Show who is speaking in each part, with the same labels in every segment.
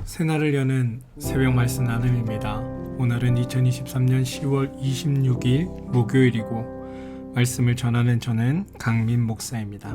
Speaker 1: 새날을 여는 새벽 말씀 나눔입니다. 오늘은 2023년 10월 26일 목요일이고 말씀을 전하는 저는 강민 목사입니다.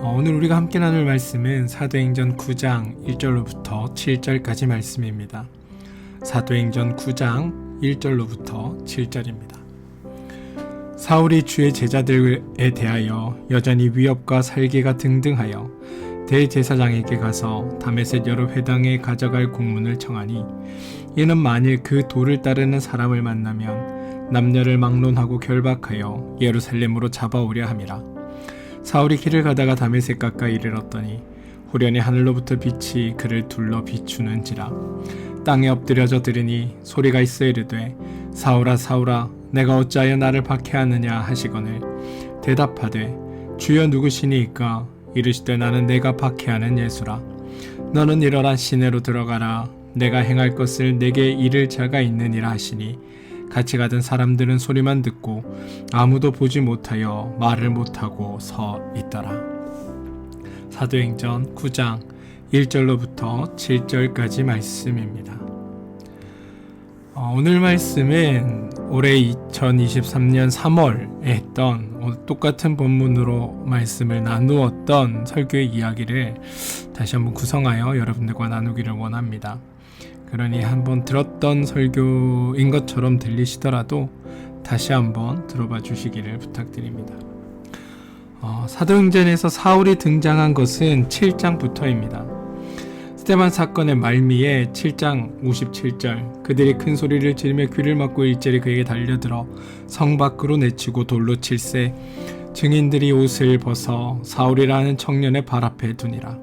Speaker 1: 오늘 우리가 함께 나눌 말씀은 사도행전 9장 1절로부터 7절까지 말씀입니다. 사도행전 9장 1절로부터 7절입니다. 사울이 주의 제자들에 대하여 여전히 위협과 살기가 등등하여 대제사장에게 가서 다메섹 여러 회당에 가져갈 공문을 청하니 이는 만일 그 도를 따르는 사람을 만나면 남녀를 막론하고 결박하여 예루살렘으로 잡아오려 함이라. 사울이 길을 가다가 다메섹 가까이 이르렀더니 후련히 하늘로부터 빛이 그를 둘러 비추는지라. 땅에 엎드려져 들으니 소리가 있어 이르되 사울아 사울아 내가 어찌하여 나를 박해하느냐 하시거늘 대답하되 주여 누구시니이까? 이르시되 나는 내가 박해하는 예수라. 너는 일어나 시내로 들어가라. 내가 행할 것을 내게 이를 자가 있느니라 하시니 같이 가던 사람들은 소리만 듣고 아무도 보지 못하여 말을 못하고 서 있더라. 사도행전 9장 1절로부터 7절까지 말씀입니다. 오늘 말씀은 올해 2023년 3월에 했던 똑같은 본문으로 말씀을 나누었던 설교의 이야기를 다시 한번 구성하여 여러분들과 나누기를 원합니다. 그러니 한번 들었던 설교인 것처럼 들리시더라도 다시 한번 들어봐 주시기를 부탁드립니다. 사도행전에서 사울이 등장한 것은 7장부터입니다. 스데반 사건의 말미에 7장 57절 그들이 큰 소리를 지르며 귀를 막고 일제히 그에게 달려들어 성 밖으로 내치고 돌로 칠세 증인들이 옷을 벗어 사울이라 하는 청년의 발 앞에 두니라.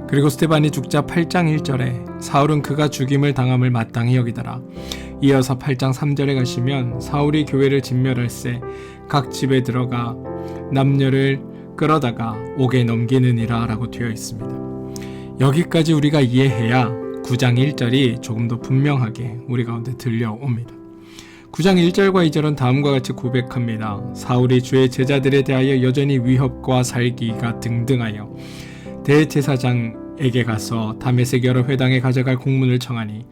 Speaker 1: 그리고 스데반이 죽자 8장 1절에 사울은 그가 죽임을 당함을 마땅히 여기더라. 이어서 8장 3절에 가시면 사울이 교회를 진멸할세 각 집에 들어가 남녀를 끌어다가 옥에 넘기느니라 라고 되어 있습니다. 여기까지 우리가 이해해야 9장 1절이 조금 더 분명하게 우리 가운데 들려옵니다. 9장 1절과 2절은 다음과 같이 고백합니다. 사울이 주의 제자들에 대하여 여전히 위협과 살기가 등등하여 대제사장에게 가서 다메섹 여러 회당에 가져갈 공문을 청하니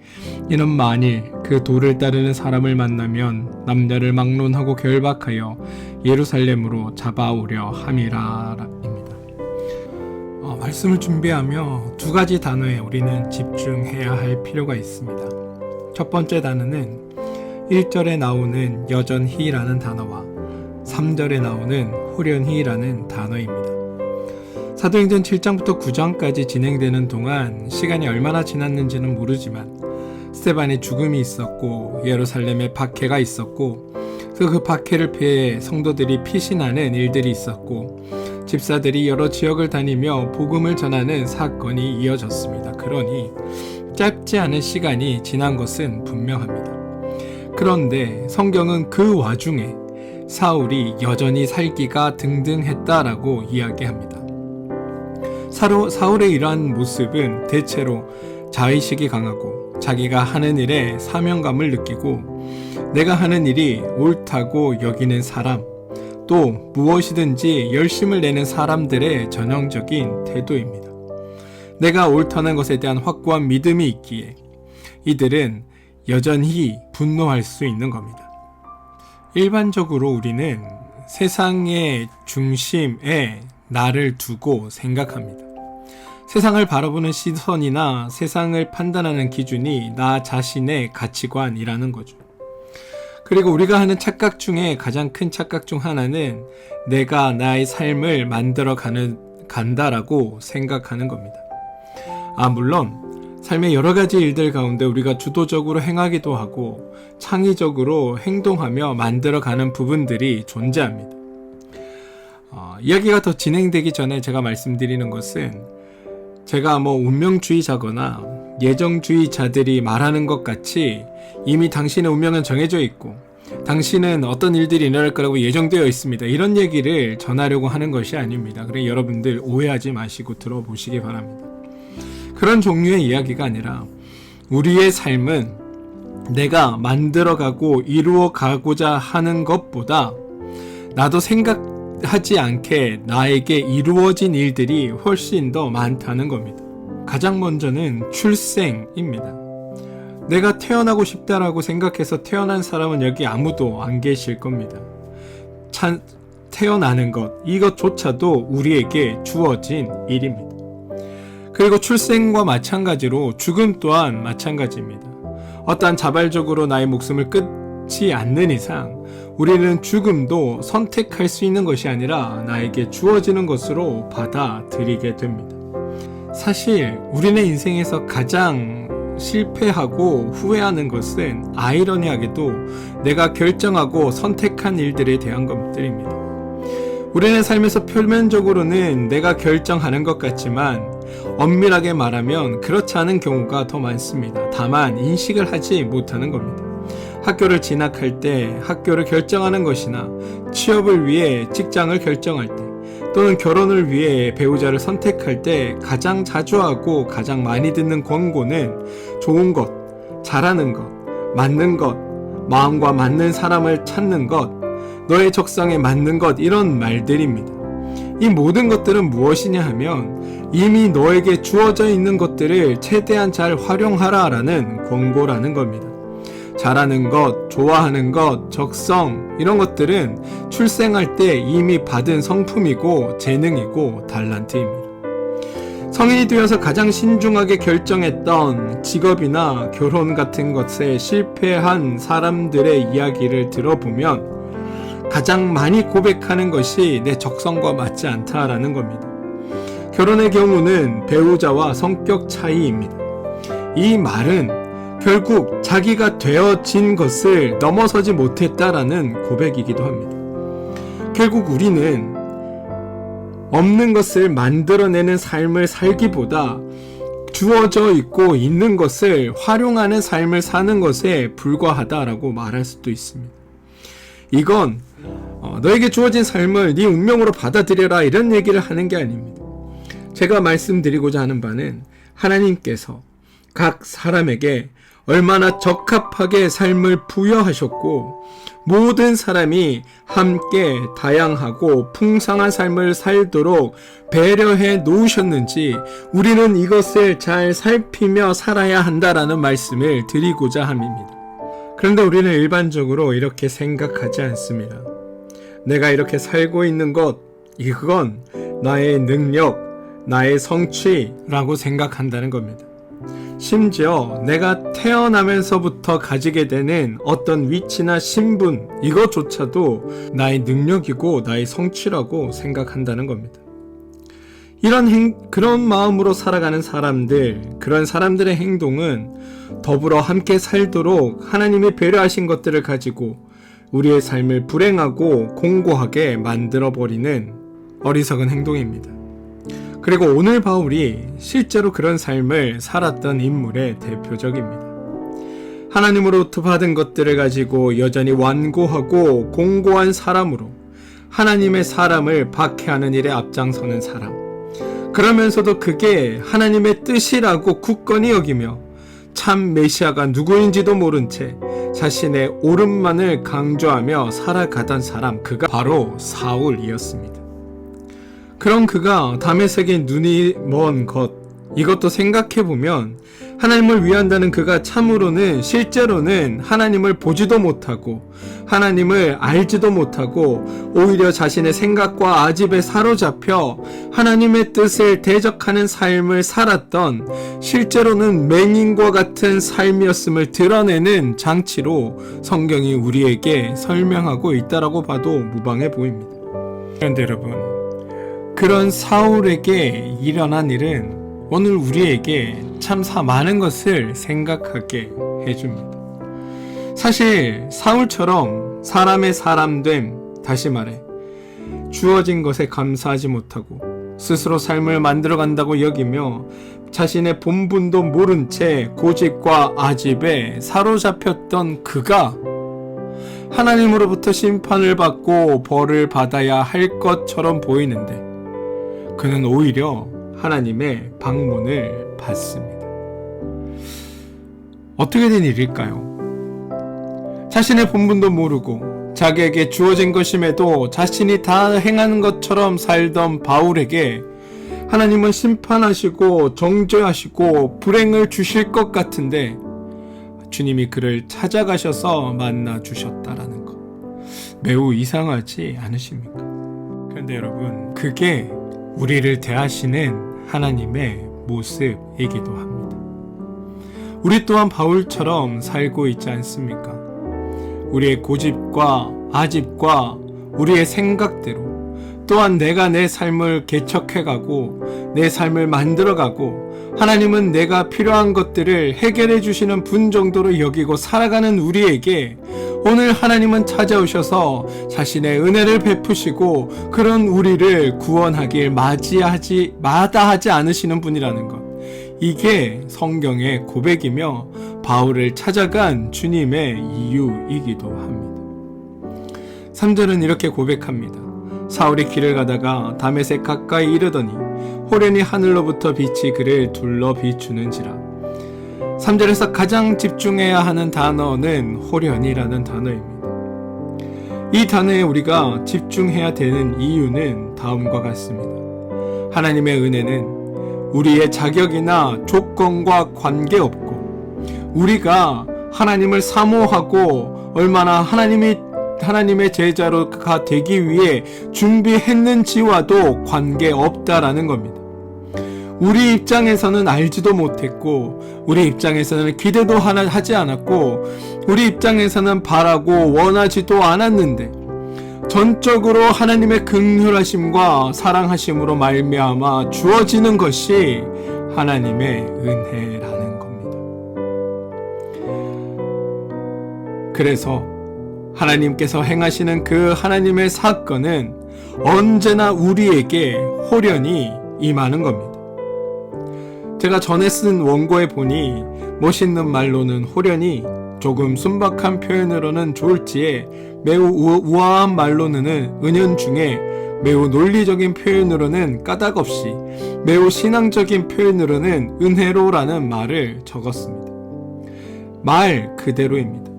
Speaker 1: 이는 만일 그 도를 따르는 사람을 만나면 남녀를 막론하고 결박하여 예루살렘으로 잡아오려 함이라. 말씀을 준비하며 두 가지 단어에 우리는 집중해야 할 필요가 있습니다. 첫 번째 단어는 1절에 나오는 여전히라는 단어와 3절에 나오는 후련히라는 단어입니다. 사도행전 7장부터 9장까지 진행되는 동안 시간이 얼마나 지났는지는 모르지만 스데반의 죽음이 있었고 예루살렘에 박해가 있었고 그 박해를 피해 성도들이 피신하는 일들이 있었고 집사들이 여러 지역을 다니며 복음을 전하는 사건이 이어졌습니다. 그러니 짧지 않은 시간이 지난 것은 분명합니다. 그런데 성경은 그 와중에 사울이 여전히 살기가 등등했다라고 이야기합니다. 사울의 이러한 모습은 대체로 자의식이 강하고 자기가 하는 일에 사명감을 느끼고 내가 하는 일이 옳다고 여기는 사람 또 무엇이든지 열심을 내는 사람들의 전형적인 태도입니다. 내가 옳다는 것에 대한 확고한 믿음이 있기에 이들은 여전히 분노할 수 있는 겁니다. 일반적으로 우리는 세상의 중심에 나를 두고 생각합니다. 세상을 바라보는 시선이나 세상을 판단하는 기준이 나 자신의 가치관이라는 거죠. 그리고 우리가 하는 착각 중에 가장 큰 착각 중 하나는 내가 나의 삶을 만들어 간다라고 생각하는 겁니다. 물론 삶의 여러 가지 일들 가운데 우리가 주도적으로 행하기도 하고 창의적으로 행동하며 만들어가는 부분들이 존재합니다. 이야기가 더 진행되기 전에 제가 말씀드리는 것은 제가 운명주의자거나 예정주의자들이 말하는 것 같이 이미 당신의 운명은 정해져 있고 당신은 어떤 일들이 일어날 거라고 예정되어 있습니다. 이런 얘기를 전하려고 하는 것이 아닙니다. 그래 여러분들 오해하지 마시고 들어보시기 바랍니다. 그런 종류의 이야기가 아니라 우리의 삶은 내가 만들어가고 이루어가고자 하는 것보다 나도 생각하지 않게 나에게 이루어진 일들이 훨씬 더 많다는 겁니다. 가장 먼저는 출생입니다. 내가 태어나고 싶다라고 생각해서 태어난 사람은 여기 아무도 안 계실 겁니다. 태어나는 것, 이것조차도 우리에게 주어진 일입니다. 그리고 출생과 마찬가지로 죽음 또한 마찬가지입니다. 어떠한 자발적으로 나의 목숨을 끊지 않는 이상 우리는 죽음도 선택할 수 있는 것이 아니라 나에게 주어지는 것으로 받아들이게 됩니다. 사실 우리네 인생에서 가장 실패하고 후회하는 것은 아이러니하게도 내가 결정하고 선택한 일들에 대한 것들입니다. 우리는 삶에서 표면적으로는 내가 결정하는 것 같지만 엄밀하게 말하면 그렇지 않은 경우가 더 많습니다. 다만 인식을 하지 못하는 겁니다. 학교를 진학할 때 학교를 결정하는 것이나 취업을 위해 직장을 결정할 때 또는 결혼을 위해 배우자를 선택할 때 가장 자주 하고 가장 많이 듣는 권고는 좋은 것, 잘하는 것, 맞는 것, 마음과 맞는 사람을 찾는 것, 너의 적성에 맞는 것, 이런 말들입니다. 이 모든 것들은 무엇이냐 하면 이미 너에게 주어져 있는 것들을 최대한 잘 활용하라 라는 권고라는 겁니다. 잘하는 것, 좋아하는 것, 적성, 이런 것들은 출생할 때 이미 받은 성품이고 재능이고 달란트입니다. 성인이 되어서 가장 신중하게 결정했던 직업이나 결혼 같은 것에 실패한 사람들의 이야기를 들어보면 가장 많이 고백하는 것이 내 적성과 맞지 않다라는 겁니다. 결혼의 경우는 배우자와 성격 차이입니다. 이 말은 결국 자기가 되어진 것을 넘어서지 못했다라는 고백이기도 합니다. 결국 우리는 없는 것을 만들어내는 삶을 살기보다 주어져 있고 있는 것을 활용하는 삶을 사는 것에 불과하다라고 말할 수도 있습니다. 이건 너에게 주어진 삶을 네 운명으로 받아들여라 이런 얘기를 하는 게 아닙니다. 제가 말씀드리고자 하는 바는 하나님께서 각 사람에게 얼마나 적합하게 삶을 부여하셨고 모든 사람이 함께 다양하고 풍성한 삶을 살도록 배려해 놓으셨는지 우리는 이것을 잘 살피며 살아야 한다라는 말씀을 드리고자 함입니다. 그런데 우리는 일반적으로 이렇게 생각하지 않습니다. 내가 이렇게 살고 있는 것, 이건 나의 능력, 나의 성취라고 생각한다는 겁니다. 심지어 내가 태어나면서부터 가지게 되는 어떤 위치나 신분, 이것조차도 나의 능력이고 나의 성취라고 생각한다는 겁니다. 그런 마음으로 살아가는 사람들, 그런 사람들의 행동은 더불어 함께 살도록 하나님이 배려하신 것들을 가지고 우리의 삶을 불행하고 공고하게 만들어버리는 어리석은 행동입니다. 그리고 오늘 바울이 실제로 그런 삶을 살았던 인물의 대표적입니다. 하나님으로부터 받은 것들을 가지고 여전히 완고하고 공고한 사람으로 하나님의 사람을 박해하는 일에 앞장서는 사람, 그러면서도 그게 하나님의 뜻이라고 굳건히 여기며 참 메시아가 누구인지도 모른 채 자신의 옳음만을 강조하며 살아가던 사람, 그가 바로 사울이었습니다. 그런 그가 다메섹의 눈이 먼 것, 이것도 생각해보면 하나님을 위한다는 그가 참으로는 실제로는 하나님을 보지도 못하고 하나님을 알지도 못하고 오히려 자신의 생각과 아집에 사로잡혀 하나님의 뜻을 대적하는 삶을 살았던 실제로는 맹인과 같은 삶이었음을 드러내는 장치로 성경이 우리에게 설명하고 있다라고 봐도 무방해 보입니다. 그런데 여러분, 그런 사울에게 일어난 일은 오늘 우리에게 참 많은 것을 생각하게 해줍니다. 사실 사울처럼 사람의 사람됨, 다시 말해 주어진 것에 감사하지 못하고 스스로 삶을 만들어간다고 여기며 자신의 본분도 모른 채 고집과 아집에 사로잡혔던 그가 하나님으로부터 심판을 받고 벌을 받아야 할 것처럼 보이는데 그는 오히려 하나님의 방문을 받습니다. 어떻게 된 일일까요? 자신의 본분도 모르고 자기에게 주어진 것임에도 자신이 다 행하는 것처럼 살던 바울에게 하나님은 심판하시고 정죄하시고 불행을 주실 것 같은데 주님이 그를 찾아가셔서 만나 주셨다라는 것, 매우 이상하지 않으십니까? 그런데 여러분, 그게 우리를 대하시는 하나님의 모습이기도 합니다. 우리 또한 바울처럼 살고 있지 않습니까? 우리의 고집과 아집과 우리의 생각대로, 또한 내가 내 삶을 개척해가고 내 삶을 만들어가고 하나님은 내가 필요한 것들을 해결해 주시는 분 정도로 여기고 살아가는 우리에게 오늘 하나님은 찾아오셔서 자신의 은혜를 베푸시고 그런 우리를 구원하길 마다하지 않으시는 분이라는 것, 이게 성경의 고백이며 바울을 찾아간 주님의 이유이기도 합니다. 3절은 이렇게 고백합니다. 사울이 길을 가다가 다메섹 가까이 이르더니 호련히 하늘로부터 빛이 그를 둘러 비추는지라. 3절에서 가장 집중해야 하는 단어는 호련이라는 단어입니다. 이 단어에 우리가 집중해야 되는 이유는 다음과 같습니다. 하나님의 은혜는 우리의 자격이나 조건과 관계없고 우리가 하나님을 사모하고 얼마나 하나님의 제자로가 되기 위해 준비했는지와도 관계없다라는 겁니다. 우리 입장에서는 알지도 못했고 우리 입장에서는 기대도 하지 않았고 우리 입장에서는 바라고 원하지도 않았는데 전적으로 하나님의 긍휼하심과 사랑하심으로 말미암아 주어지는 것이 하나님의 은혜라는 겁니다. 그래서 하나님께서 행하시는 그 하나님의 사건은 언제나 우리에게 호련히 임하는 겁니다. 제가 전에 쓴 원고에 보니 멋있는 말로는 호련히, 조금 순박한 표현으로는 좋을지에 매우 우아한 말로는 은연중에, 매우 논리적인 표현으로는 까닭없이, 매우 신앙적인 표현으로는 은혜로라는 말을 적었습니다. 말 그대로입니다.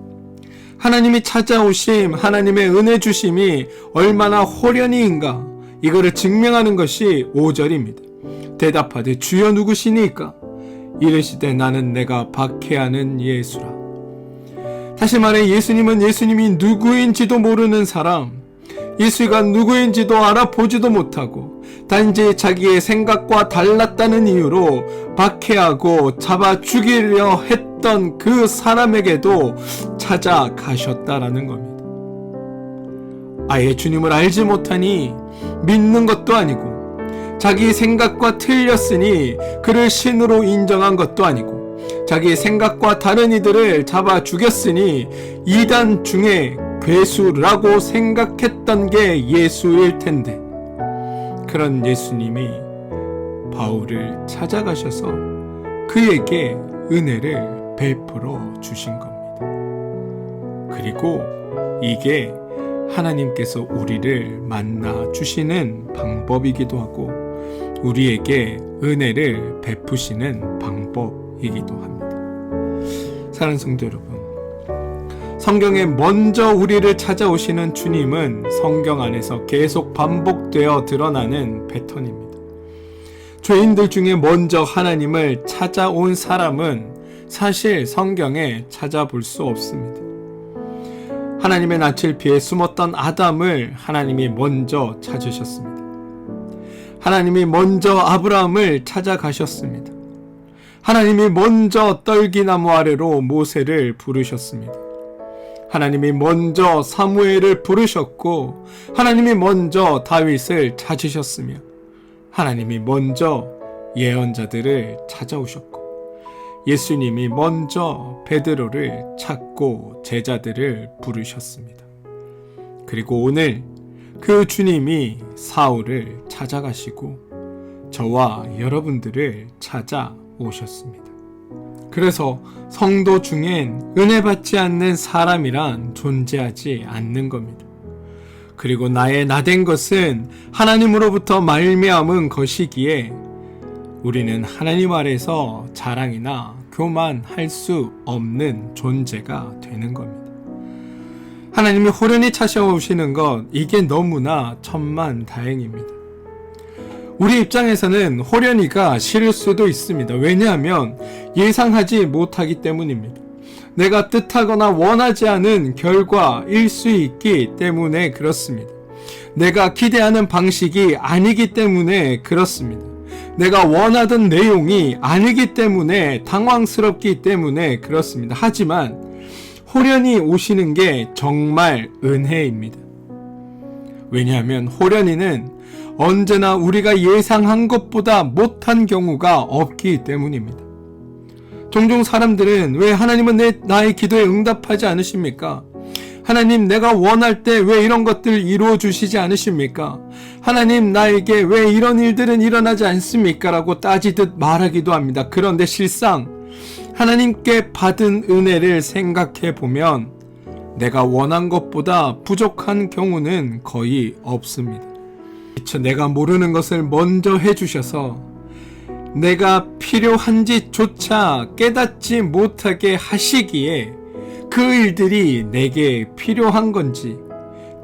Speaker 1: 하나님이 찾아오심, 하나님의 은혜 주심이 얼마나 호련히인가, 이거를 증명하는 것이 5절입니다. 대답하되 주여 누구시니까? 이르시되 나는 내가 박해하는 예수라. 다시 말해 예수님은 예수님이 누구인지도 모르는 사람, 예수가 누구인지도 알아보지도 못하고 단지 자기의 생각과 달랐다는 이유로 박해하고 잡아 죽이려 했던 그 사람에게도 찾아가셨다라는 겁니다. 아예 주님을 알지 못하니 믿는 것도 아니고 자기 생각과 틀렸으니 그를 신으로 인정한 것도 아니고 자기 생각과 다른 이들을 잡아 죽였으니 이단 중에 괴수라고 생각했던 게 예수일 텐데, 그런 예수님이 바울을 찾아가셔서 그에게 은혜를 베풀어 주신 겁니다. 그리고 이게 하나님께서 우리를 만나 주시는 방법이기도 하고 우리에게 은혜를 베푸시는 방법이기도 합니다. 사랑하는 성도 여러분, 성경에 먼저 우리를 찾아오시는 주님은 성경 안에서 계속 반복되어 드러나는 패턴입니다. 죄인들 중에 먼저 하나님을 찾아온 사람은 사실 성경에 찾아볼 수 없습니다. 하나님의 낯을 피해 숨었던 아담을 하나님이 먼저 찾으셨습니다. 하나님이 먼저 아브라함을 찾아가셨습니다. 하나님이 먼저 떨기나무 아래로 모세를 부르셨습니다. 하나님이 먼저 사무엘을 부르셨고 하나님이 먼저 다윗을 찾으셨으며 하나님이 먼저 예언자들을 찾아오셨고 예수님이 먼저 베드로를 찾고 제자들을 부르셨습니다. 그리고 오늘 그 주님이 사울을 찾아가시고 저와 여러분들을 찾아오셨습니다. 그래서 성도 중엔 은혜 받지 않는 사람이란 존재하지 않는 겁니다. 그리고 나의 나된 것은 하나님으로부터 말미암은 것이기에 우리는 하나님 아래서 자랑이나 교만할 수 없는 존재가 되는 겁니다. 하나님이 호련히 찾아오시는 것, 이게 너무나 천만다행입니다. 우리 입장에서는 호련히가 싫을 수도 있습니다. 왜냐하면 예상하지 못하기 때문입니다. 내가 뜻하거나 원하지 않은 결과일 수 있기 때문에 그렇습니다. 내가 기대하는 방식이 아니기 때문에 그렇습니다. 내가 원하던 내용이 아니기 때문에 당황스럽기 때문에 그렇습니다. 하지만 호련히 오시는 게 정말 은혜입니다. 왜냐하면 호련히는 언제나 우리가 예상한 것보다 못한 경우가 없기 때문입니다. 종종 사람들은 왜 하나님은 나의 기도에 응답하지 않으십니까? 하나님, 내가 원할 때 왜 이런 것들 이루어 주시지 않으십니까? 하나님, 나에게 왜 이런 일들은 일어나지 않습니까? 라고 따지듯 말하기도 합니다. 그런데 실상 하나님께 받은 은혜를 생각해 보면 내가 원한 것보다 부족한 경우는 거의 없습니다. 내가 모르는 것을 먼저 해주셔서 내가 필요한지조차 깨닫지 못하게 하시기에 그 일들이 내게 필요한 건지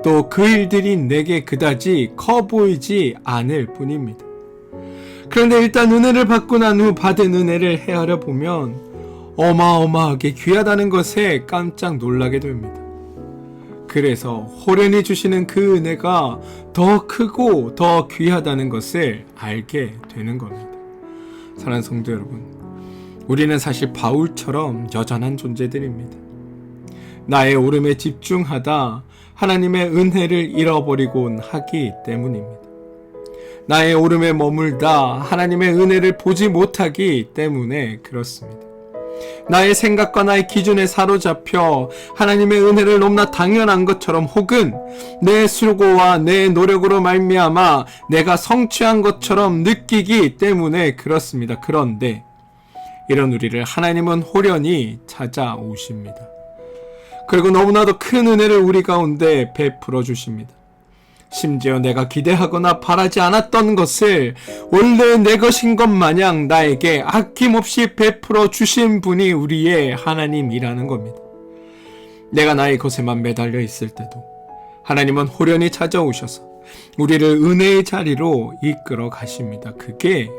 Speaker 1: 또 그 일들이 내게 그다지 커 보이지 않을 뿐입니다. 그런데 일단 은혜를 받고 난 후 받은 은혜를 헤아려 보면 어마어마하게 귀하다는 것에 깜짝 놀라게 됩니다. 그래서 호련히 주시는 그 은혜가 더 크고 더 귀하다는 것을 알게 되는 겁니다. 사랑하는 성도 여러분, 우리는 사실 바울처럼 여전한 존재들입니다. 나의 오름에 집중하다 하나님의 은혜를 잃어버리곤 하기 때문입니다. 나의 오름에 머물다 하나님의 은혜를 보지 못하기 때문에 그렇습니다. 나의 생각과 나의 기준에 사로잡혀 하나님의 은혜를 너무나 당연한 것처럼 혹은 내 수고와 내 노력으로 말미암아 내가 성취한 것처럼 느끼기 때문에 그렇습니다. 그런데 이런 우리를 하나님은 호련히 찾아오십니다. 그리고 너무나도 큰 은혜를 우리 가운데 베풀어 주십니다. 심지어 내가 기대하거나 바라지 않았던 것을 원래 내 것인 것 마냥 나에게 아낌없이 베풀어 주신 분이 우리의 하나님이라는 겁니다. 내가 나의 것에만 매달려 있을 때도 하나님은 호련히 찾아오셔서 우리를 은혜의 자리로 이끌어 가십니다. 그게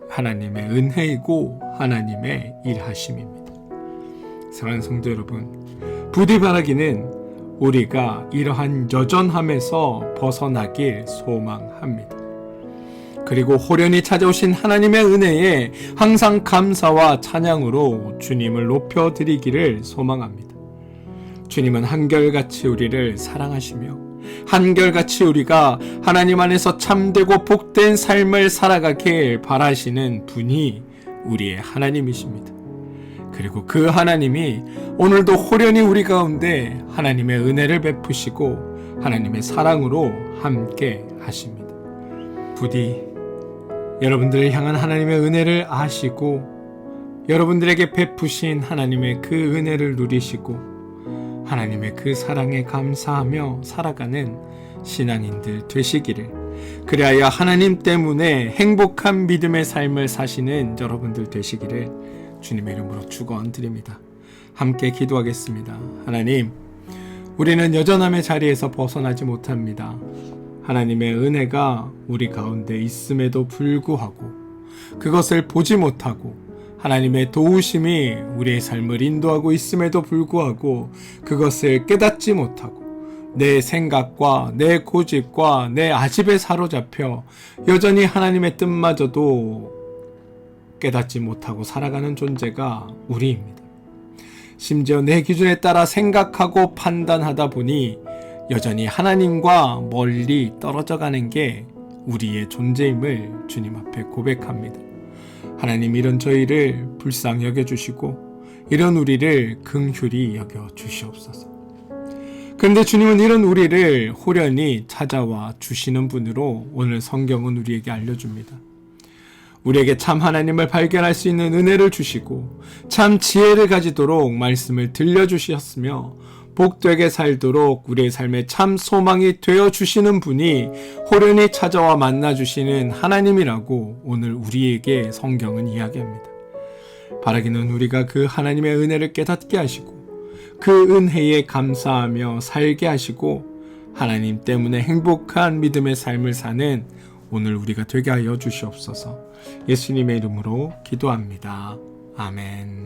Speaker 1: 하나님의 은혜이고 하나님의 일하심입니다. 사랑하는 성도 여러분, 부디 바라기는 우리가 이러한 여전함에서 벗어나길 소망합니다. 그리고 호련히 찾아오신 하나님의 은혜에 항상 감사와 찬양으로 주님을 높여드리기를 소망합니다. 주님은 한결같이 우리를 사랑하시며 한결같이 우리가 하나님 안에서 참되고 복된 삶을 살아가길 바라시는 분이 우리의 하나님이십니다. 그리고 그 하나님이 오늘도 호련히 우리 가운데 하나님의 은혜를 베푸시고 하나님의 사랑으로 함께 하십니다. 부디 여러분들을 향한 하나님의 은혜를 아시고 여러분들에게 베푸신 하나님의 그 은혜를 누리시고 하나님의 그 사랑에 감사하며 살아가는 신앙인들 되시기를, 그리하여 하나님 때문에 행복한 믿음의 삶을 사시는 여러분들 되시기를 주님의 이름으로 축원드립니다. 함께 기도하겠습니다. 하나님, 우리는 여전함의 자리에서 벗어나지 못합니다. 하나님의 은혜가 우리 가운데 있음에도 불구하고 그것을 보지 못하고 하나님의 도우심이 우리의 삶을 인도하고 있음에도 불구하고 그것을 깨닫지 못하고 내 생각과 내 고집과 내 아집에 사로잡혀 여전히 하나님의 뜻마저도 깨닫지 못하고 살아가는 존재가 우리입니다. 심지어 내 기준에 따라 생각하고 판단하다 보니 여전히 하나님과 멀리 떨어져 가는 게 우리의 존재임을 주님 앞에 고백합니다. 하나님, 이런 저희를 불쌍히 여겨주시고 이런 우리를 긍휼히 여겨주시옵소서. 그런데 주님은 이런 우리를 호련히 찾아와 주시는 분으로 오늘 성경은 우리에게 알려줍니다. 우리에게 참 하나님을 발견할 수 있는 은혜를 주시고 참 지혜를 가지도록 말씀을 들려주셨으며 복되게 살도록 우리의 삶에 참 소망이 되어주시는 분이 호련히 찾아와 만나주시는 하나님이라고 오늘 우리에게 성경은 이야기합니다. 바라기는 우리가 그 하나님의 은혜를 깨닫게 하시고 그 은혜에 감사하며 살게 하시고 하나님 때문에 행복한 믿음의 삶을 사는 오늘 우리가 되게 하여 주시옵소서. 예수님의 이름으로 기도합니다. 아멘.